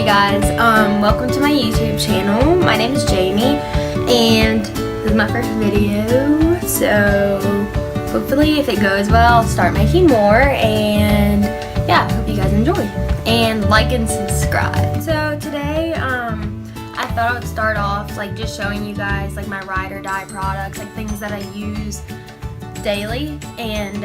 guys, welcome to my YouTube channel. My name is Jamie, and this is my first video, so hopefully if it goes well, I'll start making more, and yeah, hope you guys enjoy, and like and subscribe. So today, I thought I would start off like just showing you guys like my ride or die products, like things that I use daily, and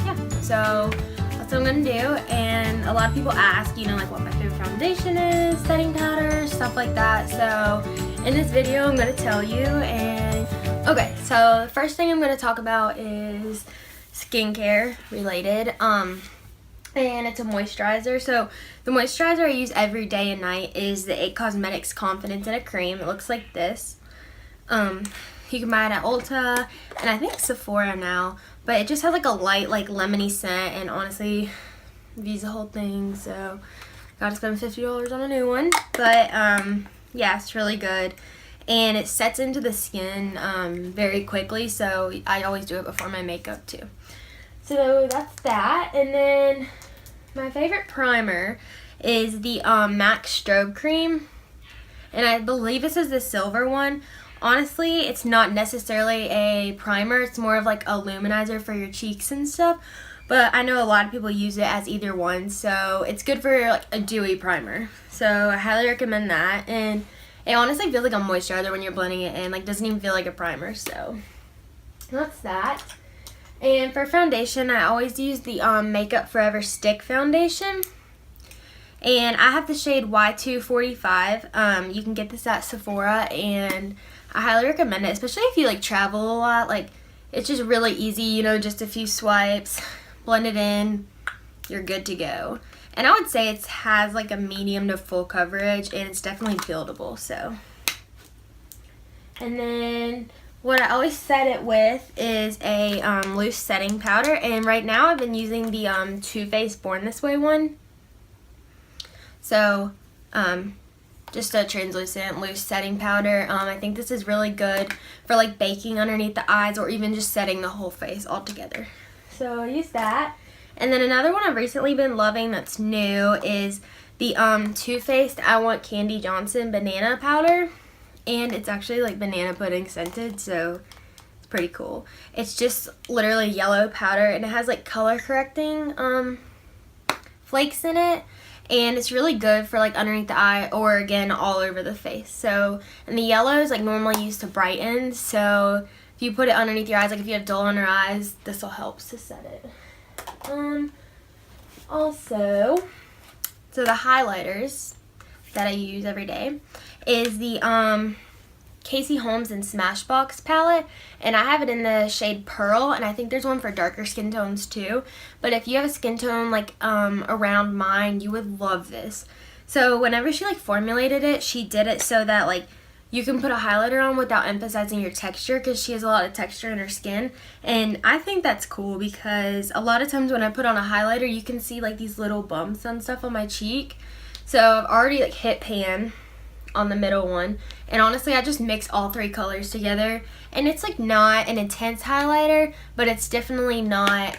yeah, so that's what I'm gonna do. And a lot of people ask, you know, like what my favorite foundation is, setting powder, stuff like that. So in this video I'm gonna tell you. And okay, so the first thing I'm gonna talk about is skincare related, and it's a moisturizer. So the moisturizer I use every day and night is the IT Cosmetics Confidence in a Cream. It looks like this. You can buy it at Ulta and I think Sephora now, but it just has like a light, like lemony scent, and honestly I've used the whole thing, so gotta spend $50 on a new one. But yeah, it's really good, and it sets into the skin very quickly, so I always do it before my makeup too. So that's that. And then my favorite primer is the MAC Strobe cream, and I believe this is the silver one. Honestly, it's not necessarily a primer, it's more of like a luminizer for your cheeks and stuff, but I know a lot of people use it as either one, so it's good for like a dewy primer. So I highly recommend that, and it honestly feels like a moisturizer when you're blending it in, like doesn't even feel like a primer, so that's that. And for foundation, I always use the Makeup Forever Stick Foundation, and I have the shade Y245. You can get this at Sephora, and I highly recommend it, especially if you like travel a lot. Like, it's just really easy, you know, just a few swipes, blend it in, you're good to go. And I would say it has like a medium to full coverage, and it's definitely buildable, so. And then what I always set it with is a loose setting powder, and right now I've been using the Too Faced Born This Way one. So, just a translucent loose setting powder. I think this is really good for like baking underneath the eyes, or even just setting the whole face all together. So I use that. And then another one I've recently been loving that's new is the Too Faced I Want Candy Johnson Banana Powder. And it's actually like banana pudding scented, so it's pretty cool. It's just literally yellow powder, and it has like color correcting flakes in it. And it's really good for like underneath the eye, or again all over the face. So, and the yellow is like normally used to brighten, so if you put it underneath your eyes, like if you have dull under eyes, this will help to set it. Also, so the highlighters that I use every day is the Holmes and Smashbox palette, and I have it in the shade Pearl, and I think there's one for darker skin tones too. But if you have a skin tone like around mine, you would love this. So whenever she like formulated it, she did it so that like you can put a highlighter on without emphasizing your texture, because she has a lot of texture in her skin, and I think that's cool because a lot of times when I put on a highlighter, you can see like these little bumps and stuff on my cheek. So I've already like hit pan on the middle one, and honestly I just mix all three colors together, and it's like not an intense highlighter, but it's definitely not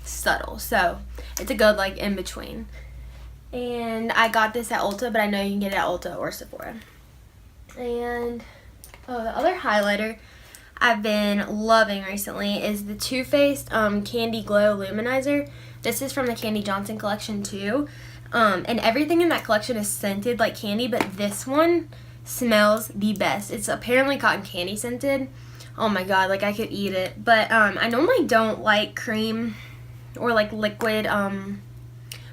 subtle, so it's a good like in between. And I got this at Ulta, but I know you can get it at Ulta or Sephora. And the other highlighter I've been loving recently is the Too Faced Candy Glow Luminizer. This is from the Candy Johnson collection too. And everything in that collection is scented like candy, but this one smells the best. It's apparently cotton candy scented. Oh my god, like I could eat it. But I normally don't like cream or like liquid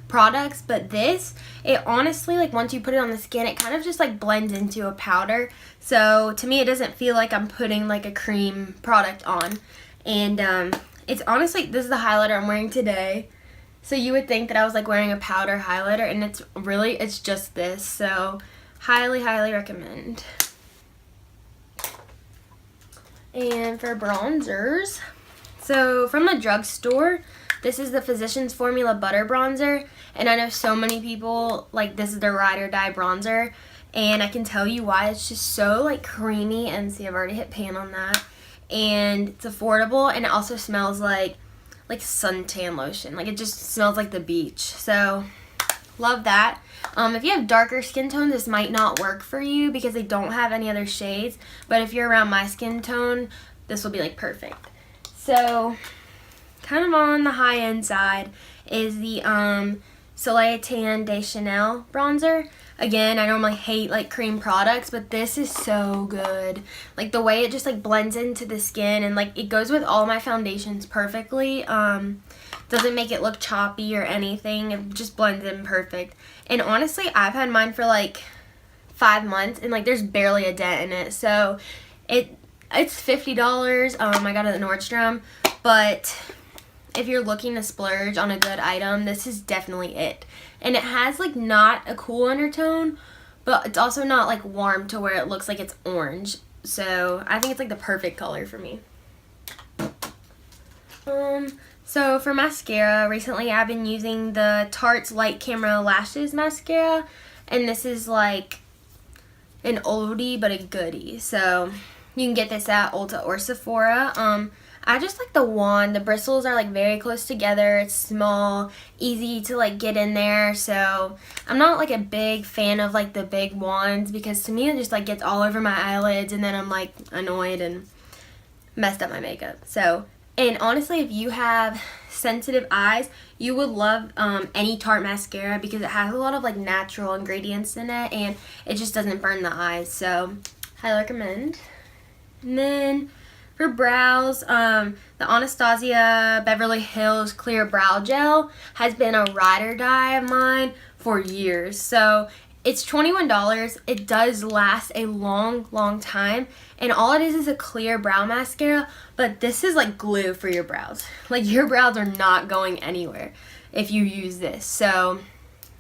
products, but this, it honestly, like once you put it on the skin, it kind of just like blends into a powder. So to me, it doesn't feel like I'm putting like a cream product on. And it's honestly, this is the highlighter I'm wearing today. So you would think that I was like wearing a powder highlighter, and it's just this. So highly, highly recommend. And for bronzers, so from the drugstore, this is the Physicians Formula Butter Bronzer. And I know so many people, like this is their ride or die bronzer. And I can tell you why. It's just so like creamy, and see, I've already hit pan on that. And it's affordable, and it also smells like suntan lotion. Like it just smells like the beach. So love that. If you have darker skin tone, this might not work for you because they don't have any other shades. But if you're around my skin tone, this will be like perfect. So, kind of on the high end side is the Soleil Tan de Chanel bronzer. Again, I normally hate like cream products, but this is so good. Like the way it just like blends into the skin, and like it goes with all my foundations perfectly. Doesn't make it look choppy or anything. It just blends in perfect. And honestly, I've had mine for like 5 months, and like there's barely a dent in it. So it's $50. I got it at Nordstrom, but if you're looking to splurge on a good item, this is definitely it. And it has like not a cool undertone, but it's also not like warm to where it looks like it's orange. So I think it's like the perfect color for me. So for mascara, recently I've been using the Tarte's Light Camera Lashes mascara, and this is like an oldie but a goodie. So you can get this at Ulta or Sephora. I just like the wand. The bristles are like very close together. It's small, easy to like get in there. So I'm not like a big fan of like the big wands, because to me it just like gets all over my eyelids, and then I'm like annoyed and messed up my makeup. So, and honestly, if you have sensitive eyes, you would love any Tarte mascara, because it has a lot of like natural ingredients in it, and it just doesn't burn the eyes. So highly recommend. And then for brows, the Anastasia Beverly Hills Clear Brow Gel has been a ride or die of mine for years. So it's $21. It does last a long time, and all it is a clear brow mascara, but this is like glue for your brows. Like your brows are not going anywhere if you use this. So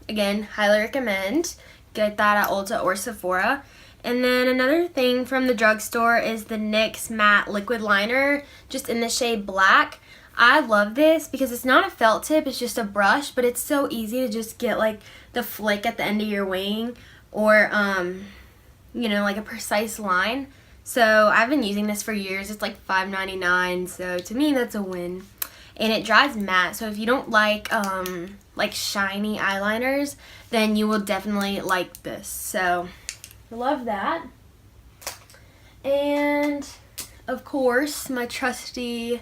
again, highly recommend. Get that at Ulta or Sephora. And then another thing from the drugstore is the NYX Matte Liquid Liner, just in the shade Black. I love this because it's not a felt tip, it's just a brush, but it's so easy to just get like the flick at the end of your wing, or you know, like a precise line. So I've been using this for years. It's like $5.99, so to me that's a win. And it dries matte, so if you don't like shiny eyeliners, then you will definitely like this. So love that. And of course, my trusty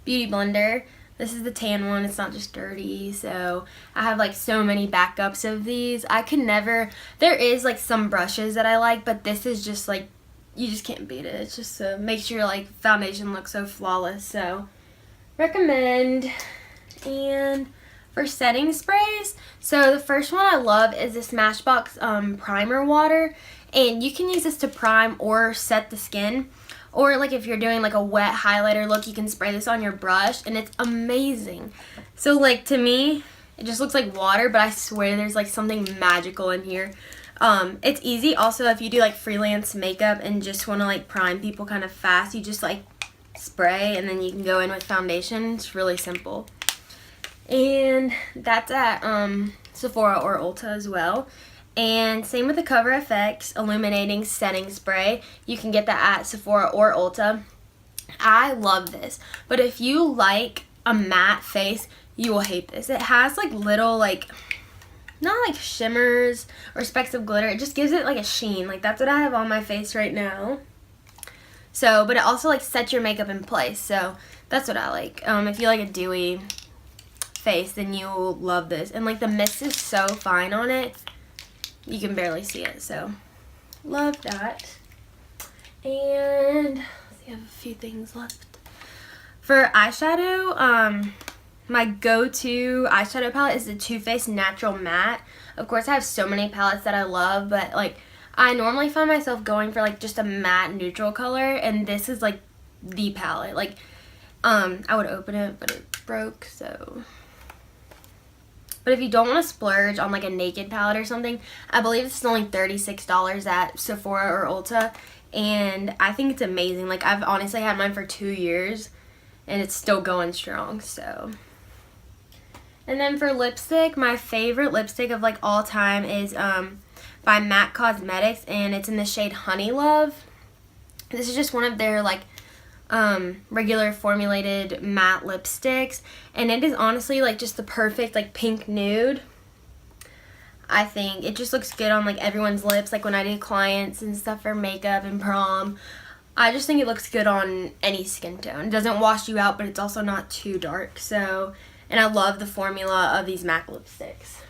beauty blender. This is the tan one. It's not just dirty. So I have like so many backups of these. I could never, there is like some brushes that I like, but this is just like, you just can't beat it. It's just makes your like foundation look so flawless. So recommend. And for setting sprays, so the first one I love is the Smashbox primer water, and you can use this to prime or set the skin, or like if you're doing like a wet highlighter look, you can spray this on your brush, and it's amazing. So like to me, it just looks like water, but I swear there's like something magical in here. It's easy also if you do like freelance makeup and just want to like prime people kind of fast. You just like spray and then you can go in with foundation. It's really simple. And that's at Sephora or Ulta as well. And same with the Cover FX Illuminating Setting Spray. You can get that at Sephora or Ulta. I love this. But if you like a matte face, you will hate this. It has like little like, not like shimmers or specks of glitter. It just gives it like a sheen. Like that's what I have on my face right now. So, but it also like sets your makeup in place. So that's what I like. If you like a dewy face, then you'll love this. And like the mist is so fine on it, you can barely see it. So love that. And let's see, I have a few things left. For eyeshadow, my go-to eyeshadow palette is the Too Faced Natural Matte. Of course, I have so many palettes that I love, but like I normally find myself going for like just a matte neutral color, and this is like the palette. Like I would open it, but it broke, so. But if you don't want to splurge on like a naked palette or something, I believe this is only $36 at Sephora or Ulta, and I think it's amazing. Like I've honestly had mine for 2 years and it's still going strong. So, and then for lipstick, my favorite lipstick of like all time is by MAC Cosmetics, and it's in the shade Honey Love. This is just one of their like regular formulated matte lipsticks, and it is honestly like just the perfect like pink nude. I think it just looks good on like everyone's lips, like when I do clients and stuff for makeup and prom. I just think it looks good on any skin tone. It doesn't wash you out, but it's also not too dark. So, and I love the formula of these MAC lipsticks.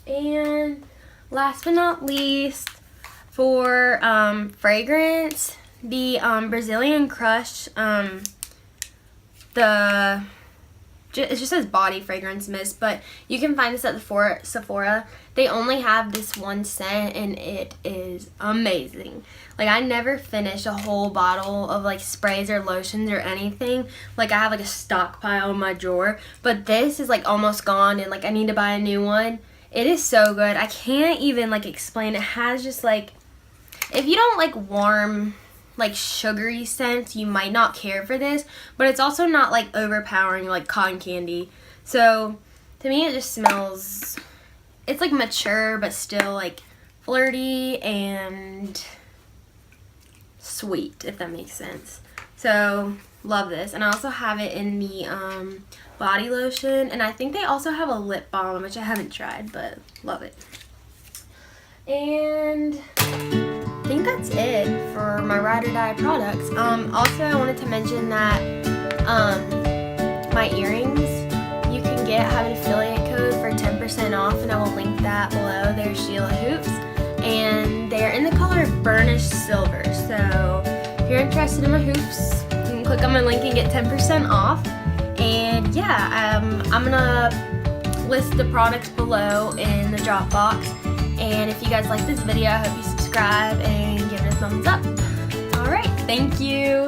And last but not least, for fragrance, the Brazilian Crush, it just says body fragrance mist, but you can find this at the Sephora. They only have this one scent, and it is amazing. Like, I never finish a whole bottle of like sprays or lotions or anything. Like, I have like a stockpile in my drawer, but this is like almost gone, and like I need to buy a new one. It is so good. I can't even like explain. It has just like, if you don't like warm, like sugary scents, you might not care for this, but it's also not like overpowering like cotton candy. So to me, it just smells, it's like mature but still like flirty and sweet, if that makes sense. So love this. And I also have it in the body lotion, and I think they also have a lip balm, which I haven't tried, but love it. And I think that's it for my ride or die products. Also, I wanted to mention that my earrings, you can have an affiliate code for 10% off, and I will link that below. They're Sheila Hoops, and they're in the color burnished silver. So if you're interested in my hoops, you can click on my link and get 10% off. And yeah, I'm gonna list the products below in the drop box. And if you guys like this video, I hope you subscribe and give it a thumbs up. Alright, thank you.